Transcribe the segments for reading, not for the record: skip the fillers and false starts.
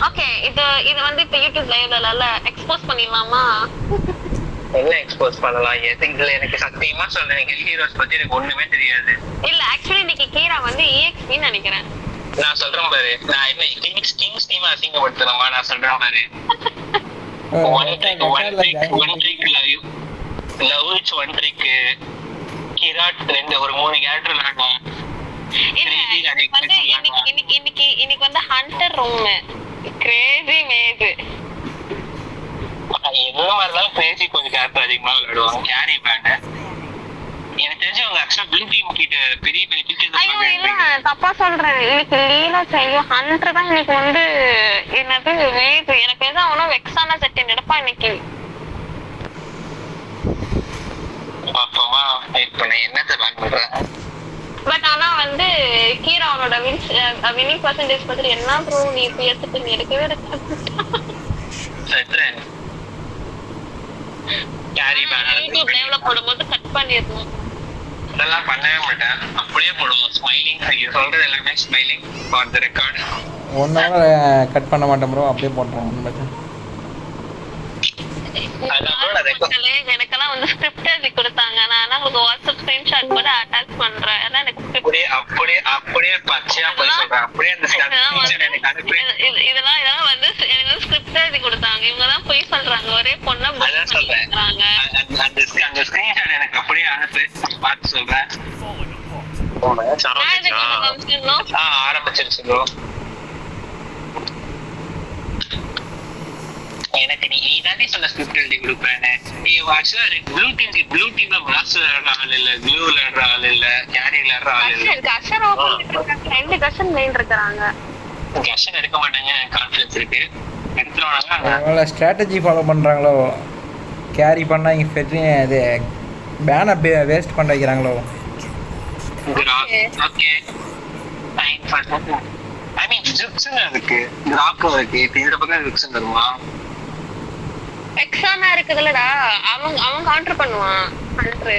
Okay இது இது வந்து இப்ப யூடியூப் லைவ்ல எக்ஸ்போஸ் பண்ணிடலாமா? என்ன எக்ஸ்போஸ் பண்ணலாம்? இதுல எனக்கு சத்தியமா சொல்றேன், எனக்கு ஹீரோஸ் பத்தி எனக்கு ஒண்ணுமே தெரியாது. இல்ல ஆக்சுவலி இன்னைக்கு கீரா வந்து EXP நினைக்கிறேன். நான் சொல்றேன் பாரு, நான் என்ன கிங்ஸ் டீம் அசிங்கப்படுத்தணுமா? நான் சொல்றேன் பாரு, one trick love one trick grad ஒரு 3 கேரக்டர் விளையாடுவோம். இன்னைக்கு வந்து ஹண்டர் ரூம் கிரேசி மேஜ் எந்த மாதிரிலாம் கிரேசி கொஞ்சம் கேரக்டர் அதிகமா விளையாடுவாங்க. கேரி பேண்ட் எனக்கு தெரிஞ்சு அவங்க ஆக்சுவலா பிளூ டீம் கிட்ட பெரிய பெரிய பிக்சர்ஸ். ஐயோ இல்ல தப்பா சொல்றேன். இன்னைக்கு லீலா செய்யும் ஹண்டர் தான் இன்னைக்கு வந்து என்னது மேஜ். எனக்கு எதுவும் அவனும் வெக்ஸான செட் எடுப்பா இன்னைக்கு. பாப்போமா, வெயிட் பண்ண என்னத்தை பிளான் பண்றேன். பட் ஆனா வந்து கீரா அவனோட வின்னிங் பர்சன்டேஜ் பத்தி என்ன ப்ரோ நீ பேசிட்டு நீ எடுக்கவே செத்ரன் கேரி பேனர் யூடியூப் லைவ்ல போடும்போது கட் பண்ணிடணும். அதெல்லாம் பண்ணவே மாட்டேன், அப்படியே போடுவோம். ஸ்மைலிங் சொல்றது எல்லாமே smiling for the record. 1 hour cut பண்ண மாட்டேன் ப்ரோ, அப்படியே போட்டுருவோம். எனக்கெல்லாம் வந்து ஸ்கிரிப்ட் எழுதி கொடுத்தாங்க. நான் உங்களுக்கு வாட்ஸ்அப் ஸ்கிரீன்ஷாட் கூட அட்டாச் பண்றேன். அதான் எனக்கு அப்படியே பச்சையா போய் சொல்றேன். அப்படியே அந்த இதெல்லாம் வந்து எனக்கு ஸ்கிரிப்ட் எழுதி கொடுத்தாங்க. இவங்க தான் போய் சொல்றாங்க, ஒரே பொண்ணா சொல்றாங்க. அந்த ஸ்கிரீன்ஷாட் எனக்கு அப்படியே அனுப்பு, பார்த்து சொல்றேன். ஆரம்பிச்சிருச்சு ப்ரோ. எனக்கு நீ தாண்டி சொன்ன ஸ்கிரிப்ட் எழுதி கொடுப்பேன்னு. நீ ஆக்சுவலா ப்ளூ டீம்ல மாஸ்டர் விளையாடுற ஆள் இல்ல, ப்ளூ விளையாடுற ஆள் இல்ல, கேரி விளையாடுற ஆள் இல்ல. கஷன் மெயின் இருக்காங்க. கஷன் எடுக்க மாட்டாங்க, கான்ஃபிடன்ஸ் இருக்கு, எடுத்துருவாங்க. ஸ்ட்ராட்டஜி ஃபாலோ பண்றாங்களோ, கேரி பண்ணா இங்க ஃபெட்ரி இது பேனை வேஸ்ட் பண்ண வைக்கிறாங்களோ. ஓகே ஐ மீன் ஜிப்சன் இருக்கு, கிராக்கும் இருக்கு. இந்த பக்கம் ஜிப்சன் வருமா? எக்ஸானா இருக்குதுலடா, அவன் கவுண்டர் பண்ணுவான். ஹண்டர்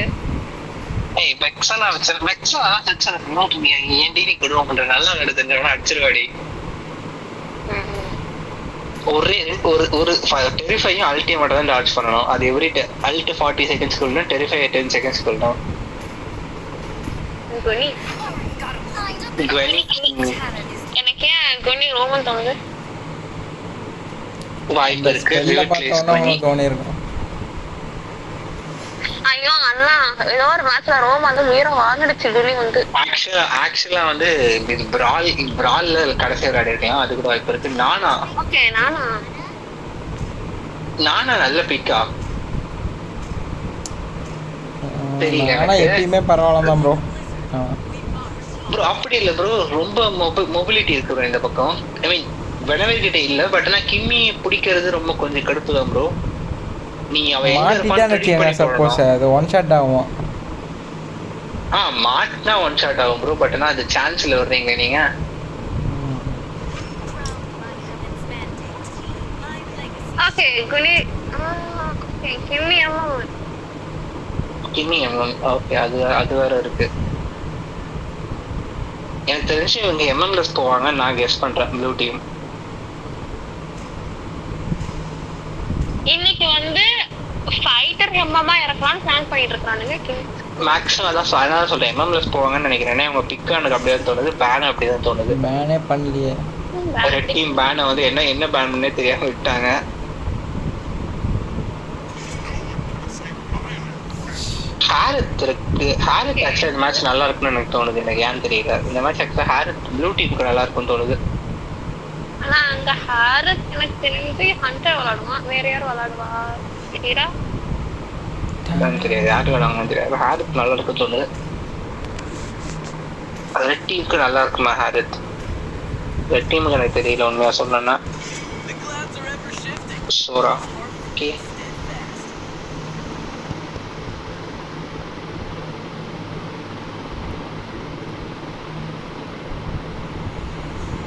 ஏய் வெக்ஸனா வெக்ஸனா நோட் மீ ஏன் டிவி கொடுவோம் பண்ற நல்லா நடந்துறவன அடிச்சிருவாடி. ஒரே ஒரு டெரிஃபையும் அல்டி மட்டும் தான் டார்ச் பண்ணனும். அது எவ்ரி அல்ட் 40 செகண்ட்ஸ் குள்ள டெரிஃபை 10 செகண்ட்ஸ் குள்ள. குவெனி எனக்கு ஏன் குவெனி ரோமன் தோணுது. வாய்ப்பு இருக்கு. ஐயோ அண்ணா ஏதோ ஒரு மேட்ச்ல ரோம் வந்து உயிரை வாங்கிடுச்சு. குவெனி வந்து ஆக்சுவலா வந்து இது பிரால்ல கடைசி விளையாடி இருக்கலாம், அது கூட வாய்ப்பு இருக்கு. ஓகே நானா நல்ல பிக்கா தெரியல. ஆனா எப்பயுமே பரவாயில்ல தான் ப்ரோ. அப்படி இல்ல ப்ரோ, ரொம்ப மொபிலிட்டி இருக்கு ப்ரோ இந்த பக்கம். ஐ மீன் வெனவே கிட்ட இல்ல, பட் ஆனா கிம்மி பிடிக்கிறது ரொம்ப கொஞ்சம் கடுப்பு தான் ப்ரோ. நீ அவன் சப்போஸ் அது ஒன் ஷாட் ஆகும். மாட்னா ஒன் ஷாட் ஆகும் ப்ரோ, பட் ஆனா அது சான்ஸ்ல வர்றீங்க நீங்க. ஓகே குனி கிம்மி ஓகே அது வேற இருக்கு. எனக்கு தெரிஞ்சு இவங்க எம்எம்எஸ் போவாங்க, நான் கெஸ் பண்றேன் ப்ளூ டீம். இன்னைக்கு வந்து ஃபைட்டர் எம்எம்மா இறக்கலாம்னு பிளான் பண்ணிட்டு இருக்கானுங்க. மேக்ஸிமம் அதான் சொல்றேன், எம்எம்எஸ் போவாங்கன்னு நினைக்கிறேன். ஏன்னா அவங்க பிக் எனக்கு அப்படியே தோணுது, பேன் அப்படிதான் தோணுது. பேனே பண்ணலையே. ரெட் டீம் பேனை வந்து என்ன பேன் பண்ணே தெரியாம விட்டாங்க. ஹாரித் ஆக்சுவலா இந்த மேட்ச் நல்லா இருக்குன்னு எனக்கு தோணுது. எனக்கு ஏன்னு தெரியல, இந்த மேட்ச் ஆக்சுவலா ஹாரித் ப்ளூ டீமுக்கு நல்லா இருக்கும்னு தோணுது. ஆனா அங்க ஹாரித் எனக்கு தெரிஞ்சு ஹண்டர் விளையாடுவான். வேற யாரும் விளையாடுவா தெரியுதா? தெரியாது யாரு விளையாடுவாங்கன்னு தெரியாது. ஹாரித் நல்லா இருக்குன்னு தோணுது. ரெட் டீமுக்கு நல்லா இருக்குமா ஹாரித்? ரெட் டீமுக்கு எனக்கு தெரியல உண்மையா சொல்லணும்னா. சோரா ஓகே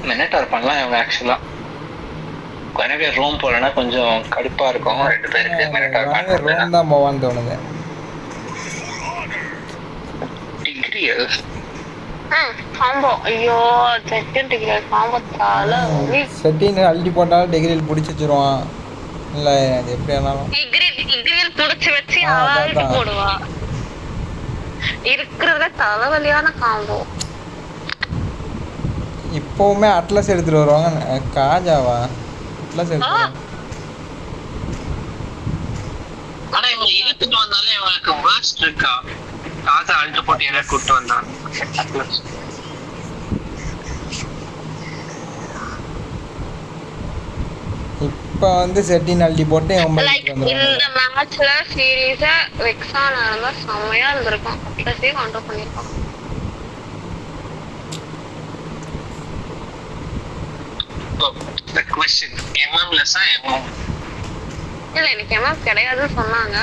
மினிட்டார் பண்ணலாம் இவங்க. ஆக்சுவலா எனவே ரூம் போலனா கொஞ்சம் கடுப்பா இருக்கும் ரெண்டு பேருக்கு. மினிட்டார் ரூம் தான் போவான்னு தோணுது. டிகிரி காம்போ ஐயோ செகண்ட் டிகிரி காம்போ தால செட்டின்னு அள்ளி போட்டாலும் டிகிரியில் பிடிச்சி வச்சிருவான். இல்லை அது எப்படி ஆனாலும் இக்ரில் புடிச்சு வச்சு அதான், ஆழ்த்து அதான். போடுவா. இருக்கிறதுல தலைவலியான காம்போ. இப்போவுமே அட்லஸ் எடுத்துகிட்டு வருவாங்க. காஜாவா அட்லஸ் எடுத்துட்டு வருவாங்க. ஆனா இவங்க இழுத்துட்டு வந்தாலே இவங்களுக்கு வேர்ஸ்ட் இருக்கா? காசை அழுட்டு போட்டு யாராவது கூப்பிட்டு வந்தான். இப்போ வந்து செட்டின் அள்ளி போட்டு லைக் இந்த மேட்ச்ல சீரியஸா வெக்ஸானா இருந்தா செம்மையா இருந்திருக்கும். அட்லஸே கண்ட்ரோல் பண்ணிருப்பான். The question, MM-less-ஆ MM? இல்ல எனக்கு எம்எஃப் கிடையாதுன்னு சொன்னாங்க.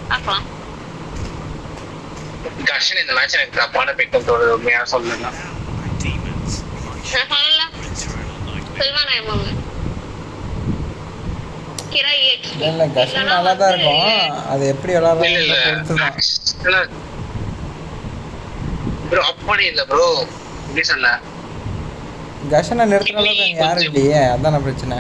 பார்க்கலாம். கர்ஷன் இந்த மேட்ச் எனக்கு தப்பான பிக்கப் தோணுது. உண்மையா சொல்லலாம். சொல்லல. செல்வானா எம்எம். கிரா EXP. இல்லை கஷ்டம் நல்லா தான் இருக்கும். அது எப்படி விளாட்றாங்க பொறுத்து தான். ப்ரோ அப்படி இல்ல ப்ரோ. எப்படி சொல்ல? கஷனை நிறுத்துற அளவுக்கு அங்கே யாரும் இல்லையே, அதான பிரச்சனை.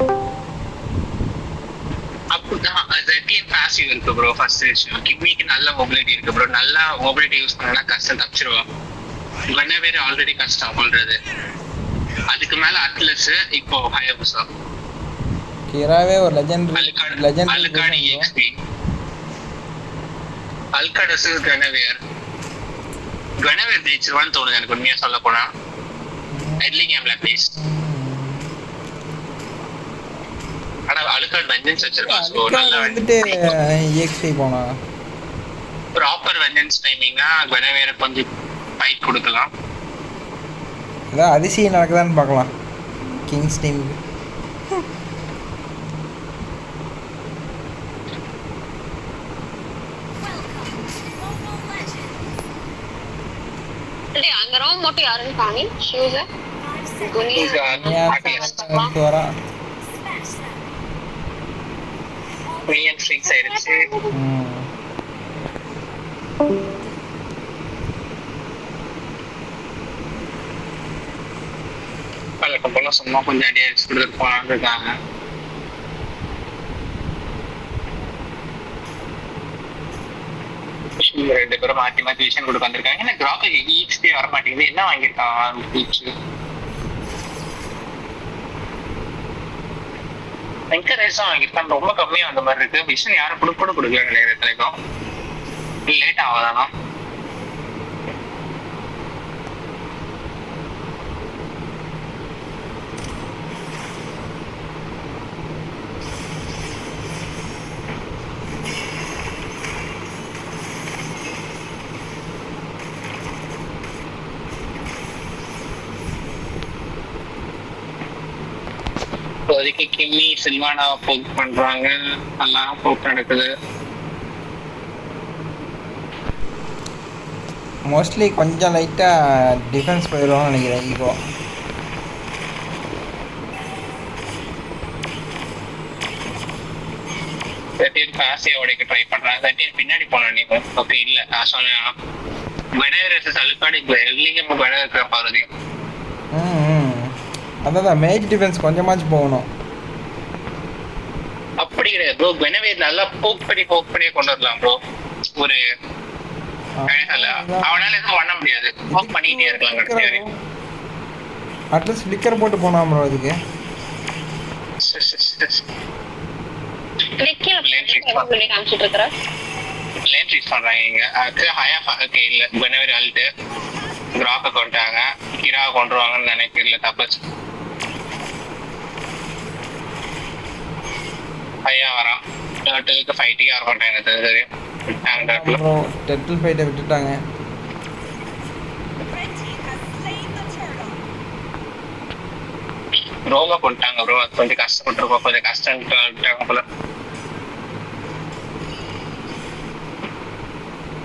அப்படிதான் ZTN பாசிவ் இருக்கு ப்ரோ. ஃபர்ஸ்ட் விஷயம் கிம்மிக்கு நல்ல மொபிலிட்டி இருக்கு ப்ரோ. நல்லா மொபிலிட்டி யூஸ் பண்ணா கஷ்டம் தப்பிச்சிருவோம். வெனவேர் ஆல்ரெடி கஷ்டம் பண்றது. அதுக்கு மேல அட்லஸ் இப்போ ஹயபுசா. கிராவே ஒரு லெஜெண்ட் அல்காடி EXP. அல்காடஸ் வெனவேர் ஜெயிச்சிருவான்னு தோணுது எனக்கு உண்மையா சொல்ல போனா. எர்லி கேம்ல ப்ளீஸ். ஆனா அல்காட் வெஞ்சன்ஸ் வச்சிருக்கான். சோ நல்லா வந்துட்டு EXP போனா ப்ராப்பர் வெஞ்சன்ஸ் டைமிங்கா வெனவேர் கொஞ்சம் ஃபைட் கொடுக்கலாம். அதான் அதிசயம் நடக்குதான்னு பார்க்கலாம் கிங்ஸ் டீமுக்கு. அங்க ரவுண்ட் மட்டும் யாருன்னு காமி ஷூஸ் வரா குனியன் ஸ்ட்ரிங்ஸ் ஆயிடுச்சு. பழக்கம் போல சும்மா கொஞ்சம் அடி அடிச்சு கொடுத்துட்டு போனான்னு இருக்காங்க. ரெண்டு பேரும் மாத்தி மாத்தி விஷயம் கொடுக்க வந்திருக்காங்க. ஏன்னா கிராஃபிக் EXP வர மாட்டேங்குது. என்ன வாங்கியிருக்கான் என்கரேஜா வாங்கியிருக்கான். ரொம்ப கம்மியா அந்த மாதிரி இருக்கு. விஷயம் யாரும் கொடுக்கல நினைக்கிறேன். லேட் ஆகுதானா? இப்போதைக்கு கிம்மி சில்வானாவை போக் பண்றாங்க. எல்லாம் போக் நடக்குது. மோஸ்ட்லி கொஞ்சம் லைட்டாக டிஃபென்ஸ் போயிடுவான்னு நினைக்கிறேன். ஈகோ பாசியா உடைக்க ட்ரை பண்றாங்க. பின்னாடி போன நீ ஓகே இல்ல நான் சொன்னேன் வெனவேர் அல்காடி எர்லிங்க வெனவேர் பாருங்க. அதான் மேஜ் டிஃபென்ஸ் கொஞ்சமாச்சும் போகணும். அப்படி கிடையாது ப்ரோ. வெனவேர் நல்லா போக் பண்ணியே கொண்டு வரலாம் ப்ரோ. ஒரு அவனால எதுவும் பண்ண முடியாது. போக் பண்ணிட்டே இருக்கலாம் கடைசி. அட்லீஸ்ட் ஃபிளிக்கர் போட்டு போனா ப்ரோ இதுக்கு. லேன் ட்ரீட் பண்றாங்க இங்க. அதுக்கு ஹயா ஓகே இல்ல வெனவேர் அல்ட் கிராஃப கொண்டாங்க. கிரா கொண்டுருவாங்கன்னு நினைக்கிறல தப்பச்சு. ஹயா வரான். டர்ட்டிலுக்கு ஃபைட்டிங் ஆர மாட்டாங்க. சரி டர்ட்டில் ஃபைட்டை விட்டுட்டாங்க. ரோமா கொண்டாங்க ப்ரோ. அது கொஞ்சம் கஷ்டப்பட்டுருக்கோம். கொஞ்சம் கஷ்டம் போல.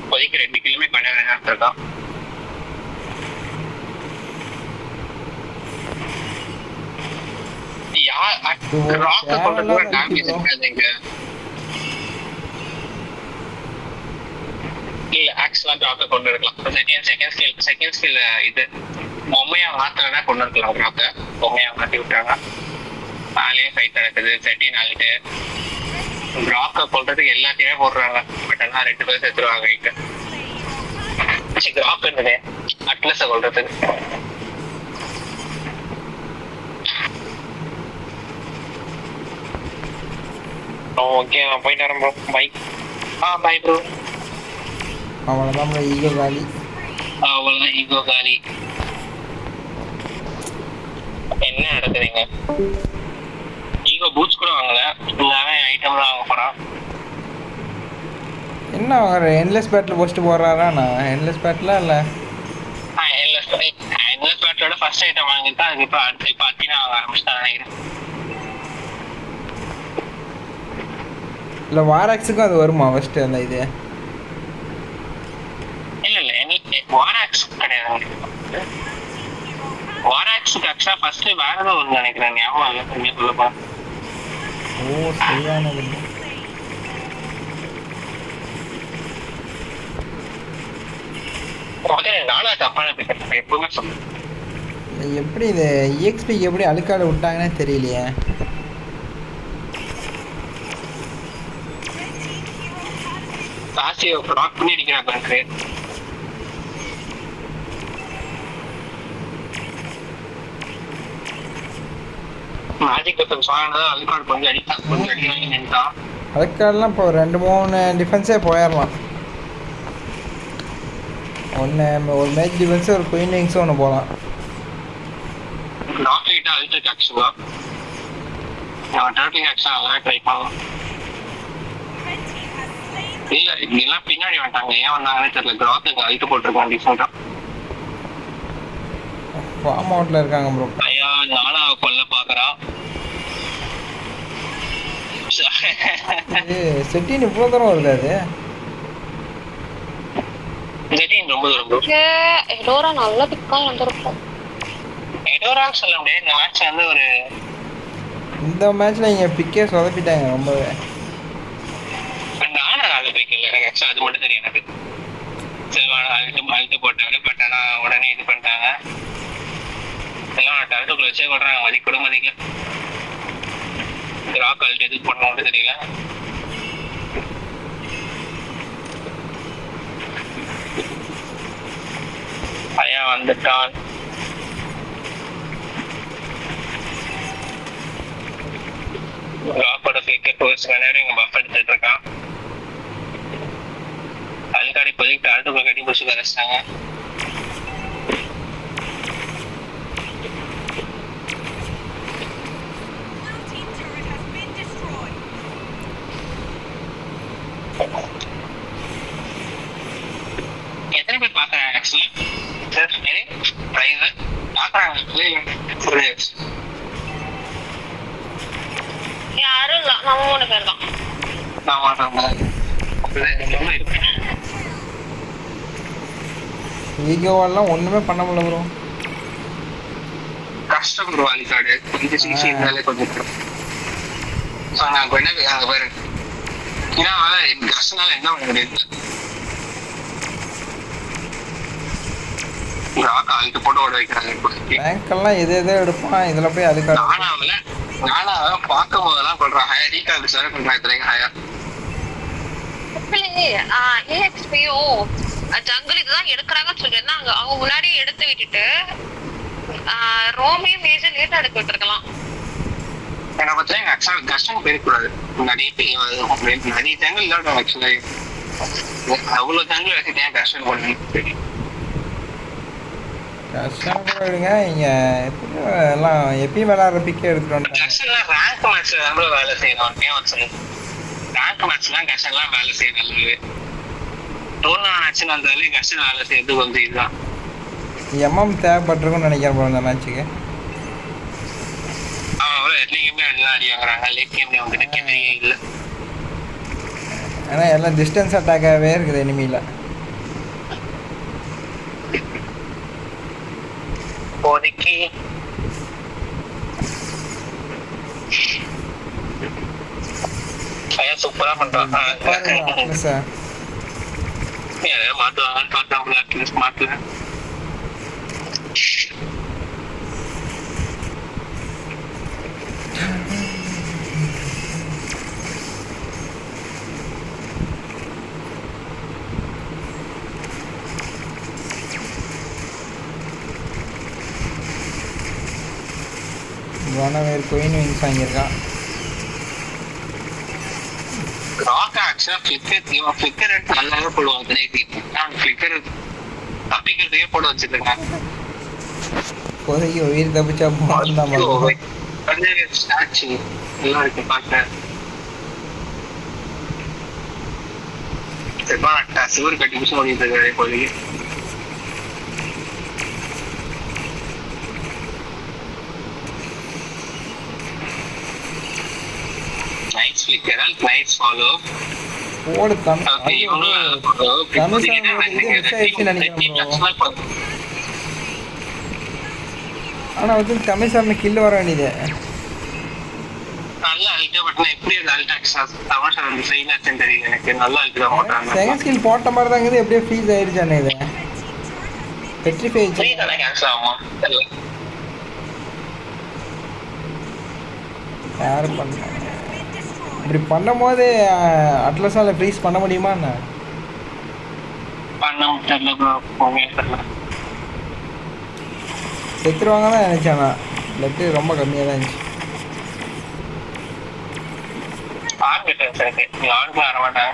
இப்போதைக்கு 2 கிலோமே வெனவேர் இருக்கான். ஸ்கில் ஆக்ஸ்லாம் ட்ராப்பை கொண்டு இருக்கலாம். செகண்ட் ஸ்கில் இது பொம்மையா மாத்திரதான் கொண்டு இருக்கலாம். ட்ராப்பை பொம்மையா மாற்றி விட்டாங்க. நாளே ஃபைட் நடக்குது. 13 ஆகிட்டு ட்ராப்பை கொள்றதுக்கு எல்லாத்தையுமே போடுறாங்க. பட் ஆனால் 2 பேர் செத்துருவாங்க. இங்க ட்ராப் இருந்தது அட்லஸை கொள்றதுக்கு. ஓகே நான் போயிட்டு வரேன் ப்ரோ. பை. Bye bro. அவ்வளோதான் ப்ரோ. ஈகோ காலி. அவ்வளோதான் ஈகோ காலி. என்ன நடக்குதுங்க? ஈகோ பூட்ஸ் கூட வாங்கல. எல்லாமே ஐட்டம்லாம் வாங்க போகிறான். என்ன அவர் என்லெஸ் பேட்டில் ஃபஸ்ட்டு போடுறாரா? நான் என்லெஸ் பேட்டில் இல்லை என்லெஸ் பேட்டலோட ஃபர்ஸ்ட் ஐட்டம் வாங்கிட்டு அதுக்கு இப்போ அத்தினா வாங்க ஆரம்பிச்சுதான் நினைக்கிறேன். இல்லை வாராக்ஸுக்கும் அது வருமா ஃபஸ்ட்டு அந்த இது? இல்லை வாராக்ஸ் கிடையாது. வாராக்ஸுக்கு ஆக்சுவலாக ஃபர்ஸ்ட் வேற ஏதோ ஒன்று நினைக்கிறேன். ஞாபகம் இல்லை கொஞ்சம் சொல்லப்பா. ஓ சரியானது. நானா தப்பான பிக்கப் எப்பவுமே சொல்லுவேன். எப்படி இது இஎக்ஸ்பிக்கு எப்படி அழுக்காடு விட்டாங்கன்னே தெரியலையே. காசியை ப்ராக் பண்ணி அடிக்கிறாங்க. மேஜிக் வெப்பன் சாயனதா அல்கார்டு கொஞ்சம் அடிவாங்கி நின்றான். அழுக்காடுலாம் இப்போ 2-3 டிஃபென்ஸே போயிடலாம். ஒரு மேட்ச் டிஃபென்ஸு ஒரு குயின் விங்ஸும் ஒன்று போகலாம். டாக்டர்கிட்ட அழுத்துக்கு ஆக்சுவலாக நான் டர்ட்டிங் ஆக்சுவலாக நல்லா ட்ரை பண்ணலாம். இல்லை இதெல்லாம் பின்னாடி வந்துட்டாங்க. ஏன் வந்தாங்கன்னு தெரியல. கிராத்துக்கு அழுத்து போட்டிருக்கான் டிஃபரெண்டாக. ஃபார்ம் அவுட்டில் இருக்காங்க ப்ரோ. ஐயா நானாவை கொல்ல பார்க்குறான். செட்டின் இவ்வளோ தூரம் வருது. அது செட்டின் ரொம்ப தூரம் ப்ரோ. எடோரா நல்ல பிக்கா வந்திருக்கும். எடோரான்னு சொல்ல முடியாது. இந்த மேட்ச் வந்து ஒரு இந்த மேட்ச்சில் இங்கே பிக்கே சொதப்பிட்டாங்க ரொம்பவே. நானும் நல்ல பிக் இல்லை எனக்கு ஆக்சுவலாக அது மட்டும் தெரியும் எனக்கு. செல்வான அழுத்து போட்டாங்க. பட் ஆனால் உடனே இது பண்ணிட்டாங்க. எல்லாம் டர்ட்டுக்குள்ள வச்சே கொள்றாங்க. மதிக்கூட மதிக்கல. ராக் அழுத்து எதுக்கு போடணும்னு தெரியல. ஐயா வந்துட்டான். ராக்கோட ஃபிளிக்கர் டூர்ஸ் நேரம் இங்கே பஃப் எடுத்துட்டு இருக்கான். அல்காடி இப்போதைக்கு டால்ட்டுக்குள்ள கட்டி பிடிச்சி கரைச்சிட்டாங்க. எத்தனை பேர் பார்க்குறாங்க ஆக்சுவலி? ப்ரைஸ் பார்க்குறாங்க. யாரும் இல்ல, நம்ம 3 பேர் தான். ஈகோவெல்லாம் ஒன்றுமே பண்ண முடியல ப்ரோ. கஷ்டம் ப்ரோ. அலிகார்டு கொஞ்சம் சிசி இருந்தாலே கொஞ்சம் ஸோ நான் என்ன அங்கே பாரு. ஏன்னா கஷ்டனால என்ன பண்ண முடியாது. ராக் அழுத்து போட்டு ஓட வைக்கிறாங்க. ரேங்க்கெல்லாம் எது எதோ எடுப்பான். இதில் போய் அழுக்காடு. நானா பார்க்கும் போதெல்லாம் சொல்றேன் ஹையா டீகால் சார் பண்றேன். இத்தனைக்கு ஹையா EXPயும் ஜங்கிள் இதுதான் எடுக்கிறாங்கன்னு சொல்லியிருந்தாங்க. அவங்க முன்னாடி எடுத்து விட்டுட்டு ரோமையும் மேஜர் லேட்டா எடுத்து விட்டுருக்கலாம். என்னை பற்றி எங்கள் ஆக்சுவலாக கஷ்டம் போயிருக்கூடாது. நிறைய ஜங்கிள் இல்லாட்டும் ஆக்சுவலாக அவ்வளோ ஜங்கிள் வச்சுட்டேன். கஷ்டம் பண்ணு தெரியும். கஷ்டம் கூட விடுங்க. இங்கே எல்லாம் எப்பயும் விளையாடுற பிக்கே எடுத்துட்டு வந்துட்டாங்க. கஷ்டம்லாம் ரேங்க் மேட்ச்ல தான் வேலை செய்யணும். ரேங்க் மேட்ச்லாம் கஷ்டம்லாம் வேலை செய்யணும். நல்லது டோர்னமெண்ட் மேட்ச்னு வந்தாலே கஷ்டம் வேலை செய்யறது கொஞ்சம் இதுதான். எம்எம் தேவைப்பட்டிருக்கும்னு நினைக்கிறேன் ப்ரோ இந்த மேட்ச்சுக்கு. அவ்வளோ எட்லிங்குமே எல்லாம் அடி வாங்குறாங்க. லேட் கேம்லேயே வந்துட்டு கேமரியே இல்லை. ஏன்னா எல்லாம் டிஸ்டன்ஸ் அட்டாக்காகவே இருக்குது எனிமியில். இப்போதைக்கு சூப்பரா பண்றான். மாத்துவாங்கன்னு பார்த்தாங்களா அட்லீஸ்ட் மாத்தல. வேறு குயின் விங்ஸ் வாங்கியிருக்கான். ராக் ஆக்சுவலா ஃபிளிக்கர் நல்லாவே போடுவாங்க. ஃபிளிக்கர் தப்பிக்கிறதுக்கே போட வச்சிருக்காங்க. இப்போதைக்கு உயிர் தப்பிச்சா போதும் தான் ப்ரோ. ஸ்டாச்சு நல்லா இருக்கு பார்க்க. சிவர் கட்டி பிடிச்சு ஓடிட்டு இருக்காரு இப்போதைக்கு. Nice flicker, nice follow. ஓடு தம் ஓகே இவங்க ஆனால் வந்து கமிஷன் கில் வர வேண்டியது. நல்ல அல்ட் பட்டன் எப்படி அந்த அல்ட் ஆக்சஸ் தமாஷா வந்து ஃபெயில் ஆச்சுன்னு தெரியல எனக்கு. நல்ல அல்ட் தான் போட்டாங்க. செகண்ட் ஸ்கில் போட்ட மாதிரி தான் இருக்குது. எப்படியே ஃப்ரீஸ் ஆயிடுச்சானே இது. பெட்ரிஃபை ஃப்ரீ தானே கேன்சல் ஆகுமா? யார் பண்ண இப்படி பண்ணும்போது அட்லஸால் ஃப்ரீஸ் பண்ண முடியுமா என்ன? பண்ண தெரியல ப்ரோ. தெரியல. செத்துருவாங்க தான் நினச்சேன் நான். லெட்டு ரொம்ப கம்மியாக தான் இருந்துச்சு. ஆர்கிட்டேன் சார் நீ ஆர்க்கு வர மாட்டேன்.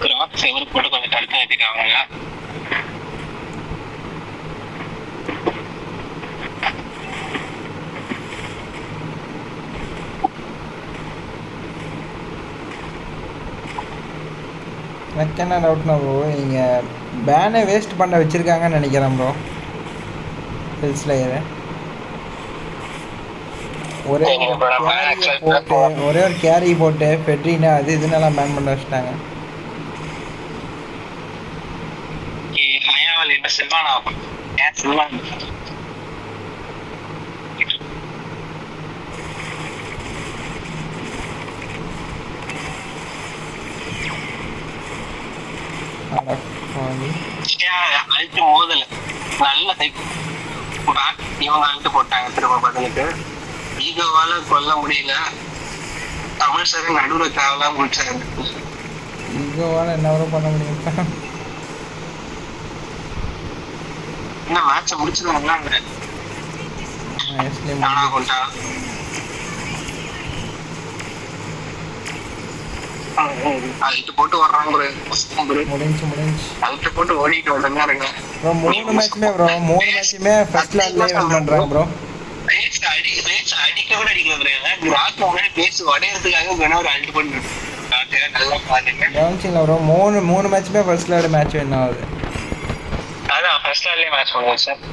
கிராப் செவரு போட்டு கொஞ்சம் தடுத்து நிறுத்திட்டாங்க. எனக்கு என்ன டவுட்னா ப்ரோ, நீங்கள் பேனை வேஸ்ட் பண்ண வச்சுருக்காங்கன்னு நினைக்கிறேன் ப்ரோ. ஹில்ஸ் லேயரு ஒரே ஒரு கேரி போட்டு பெட்ரினா அது இதுன்னெல்லாம் பேன் பண்ண வச்சுட்டாங்க. அழுத்து மோதல நல்ல இவங்க அழுத்து போட்டாங்க திரும்ப பதிலுக்கு. ஈகோவால கொல்ல முடியல. தமிழ் சார் நடுவுல தேவலாம் முடிச்சாங்க. ஈகோவால என்ன வரும் பண்ண முடியும்? என்ன மேட்ச முடிச்சிருவாங்களா? கொண்டா அழுத்து போட்டு வர்றாங்க. அழுத்து போட்டு ஓடிட்டு உடனே இருங்க. ப்ரோ 3 மேட்சுமே ப்ரோ 3 மேட்சுமே ஃபர்ஸ்ட் லாட்லயே வின் பண்றாங்க ப்ரோ. ரேஸ் அடிக்க கூட அடிக்கல ப்ரோ. ராக் முன்னாடி பேஸ் உடையறதுக்காக வேணா ஒரு அழுத்து போட்டு நல்லா பாருங்க. கவனிச்சிங்களா ப்ரோ? 3 மேட்சுமே ஃபர்ஸ்ட் லாட் மேட்ச் வின் ஆகுது. அதான் ஃபர்ஸ்ட் லாட்லயே மேட்ச் பண்ணுவோம் சார்.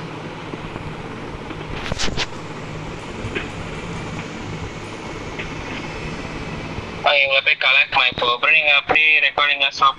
இவங்களை போய் கலெக்ட் இப்போ அப்புறம் நீங்க அப்படியே ரெக்கார்டிங் ஸ்டாப்